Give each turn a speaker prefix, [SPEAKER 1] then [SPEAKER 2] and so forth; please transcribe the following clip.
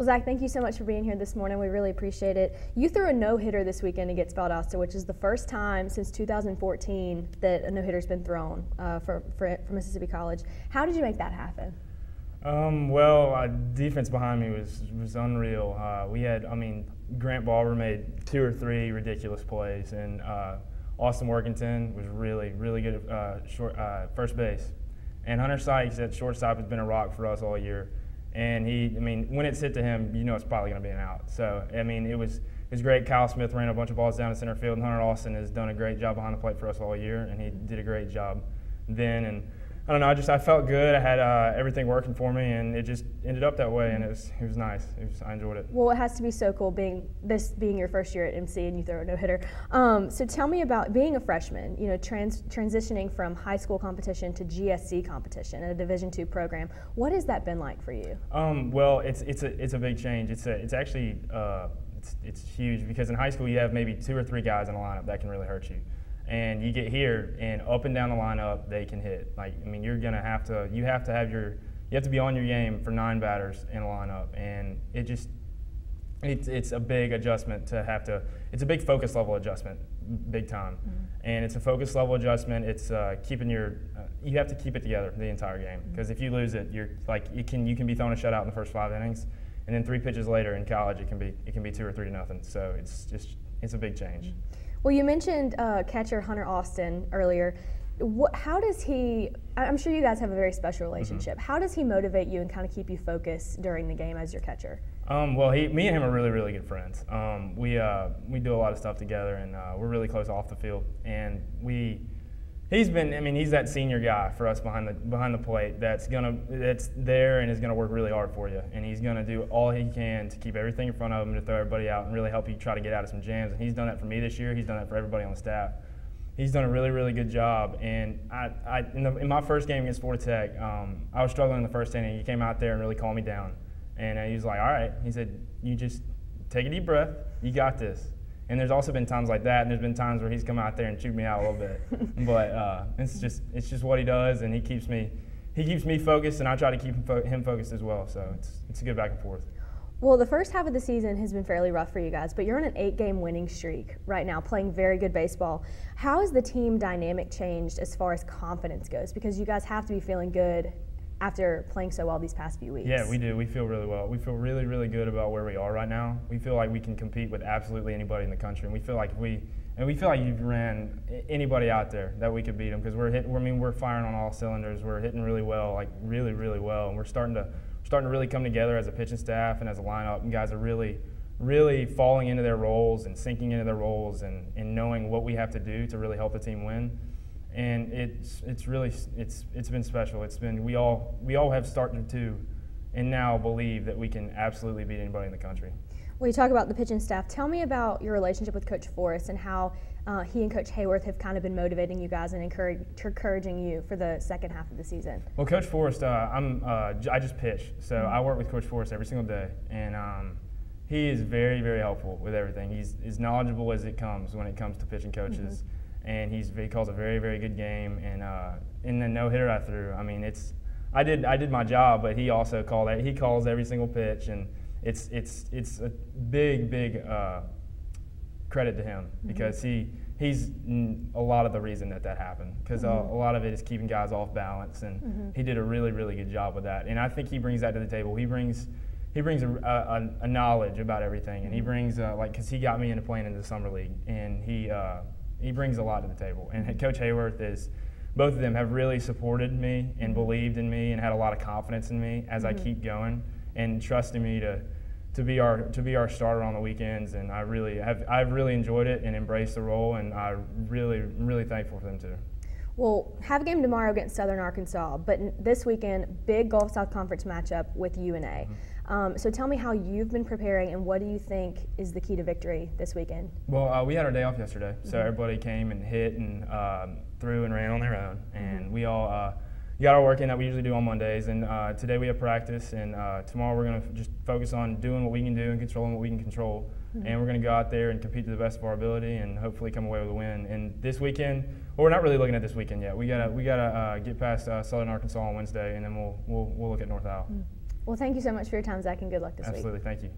[SPEAKER 1] Well, Zach, thank you so much for being here this morning. We really appreciate it. You threw a no-hitter this weekend against Valdosta, which is the first time since 2014 that a no-hitter's been thrown for Mississippi College. How did you make that happen?
[SPEAKER 2] Defense behind me was unreal. Grant Barber made 2 or 3 ridiculous plays, and Austin Workington was really, really good at first base. And Hunter Sykes at shortstop has been a rock for us all year. And when it's hit to him, you know it's probably going to be an out. So, it was great. Kyle Smith ran a bunch of balls down to center field, and Hunter Austin has done a great job behind the plate for us all year, and he did a great job then. And I don't know, I felt good. I had everything working for me, and it just ended up that way, and it was nice. I enjoyed it.
[SPEAKER 1] Well, it has to be so cool being your first year at MC and you throw a no-hitter. So tell me about being a freshman, transitioning from high school competition to GSC competition at a Division II program. What has that been like for you?
[SPEAKER 2] It's a big change. It's actually huge, because in high school you have maybe 2 or 3 guys in a lineup that can really hurt you. And you get here, and up and down the lineup, they can hit. You have to be on your game for 9 batters in a lineup, and it's a big adjustment it's a big focus level adjustment, big time. Mm-hmm. And it's a focus level adjustment. It's you have to keep it together the entire game, because if you lose it, you can be thrown a shutout in the first 5 innings, and then 3 pitches later in college, it can be 2 or 3 to nothing. So it's a big change. Mm-hmm.
[SPEAKER 1] Well, you mentioned catcher Hunter Austin earlier. How does he – I'm sure you guys have a very special relationship. Mm-hmm. How does he motivate you and kind of keep you focused during the game as your catcher?
[SPEAKER 2] Me and him are really, really good friends. We do a lot of stuff together, and we're really close off the field. And he's that senior guy for us behind the plate that's there and is gonna work really hard for you, and he's gonna do all he can to keep everything in front of him, to throw everybody out and really help you try to get out of some jams. And he's done that for me this year. He's done that for everybody on the staff. He's done a really, really good job. And in my first game against Florida Tech, I was struggling in the first inning. He came out there and really calmed me down, and he was like, "All right," he said, "You just take a deep breath. You got this." And there's also been times like that, and there's been times where he's come out there and chewed me out a little bit. But it's just what he does, and he keeps me focused, and I try to keep him focused as well. So it's a good back and forth.
[SPEAKER 1] Well, the first half of the season has been fairly rough for you guys, but you're on an 8-game winning streak right now, playing very good baseball. How has the team dynamic changed as far as confidence goes? Because you guys have to be feeling good after playing so well these past few weeks.
[SPEAKER 2] Yeah, we do. We feel really well. We feel really, really good about where we are right now. We feel like we can compete with absolutely anybody in the country, and we feel like you've ran anybody out there that we could beat them, because we're firing on all cylinders. We're hitting really well, really, really well, and we're starting to really come together as a pitching staff and as a lineup. And guys are really, really falling into their roles and sinking into their roles and knowing what we have to do to really help the team win. And it's been special. We all have started to, and now believe that we can absolutely beat anybody in the country.
[SPEAKER 1] Well, you talk about the pitching staff. Tell me about your relationship with Coach Forrest and how he and Coach Hayworth have kind of been motivating you guys and encouraging you for the second half of the season.
[SPEAKER 2] Well, Coach Forrest, I just pitch, so I work with Coach Forrest every single day, and he is very, very helpful with everything. He's as knowledgeable as it comes when it comes to pitching coaches. Mm-hmm. And he calls a very, very good game. And in the no-hitter I threw, I did my job, but he also calls every single pitch, and it's a big credit to him, because he's a lot of the reason that happened, because a lot of it is keeping guys off balance, and he did a really, really good job with that. And I think he brings that to the table. He brings a knowledge about everything, and he brings because he got me into playing in the summer league, and he brings a lot to the table. And Coach Hayworth both of them have really supported me and believed in me and had a lot of confidence in me as I keep going, and trusting me to be our starter on the weekends. And I've really enjoyed it and embraced the role, and I'm really thankful for them too.
[SPEAKER 1] Well, have a game tomorrow against Southern Arkansas, but this weekend, big Gulf South Conference matchup with UNA. So tell me how you've been preparing, and what do you think is the key to victory this weekend?
[SPEAKER 2] Well, we had our day off yesterday, so everybody came and hit and threw and ran on their own, and we all got our work in that we usually do on Mondays. And today we have practice, and tomorrow we're going to just focus on doing what we can do and controlling what we can control. And we're going to go out there and compete to the best of our ability and hopefully come away with a win. And this weekend, well, we're not really looking at this weekend yet. We gotta get past Southern Arkansas on Wednesday, and then we'll look at North Al.
[SPEAKER 1] Well, thank you so much for your time, Zach, and good luck this week.
[SPEAKER 2] Absolutely. Thank you.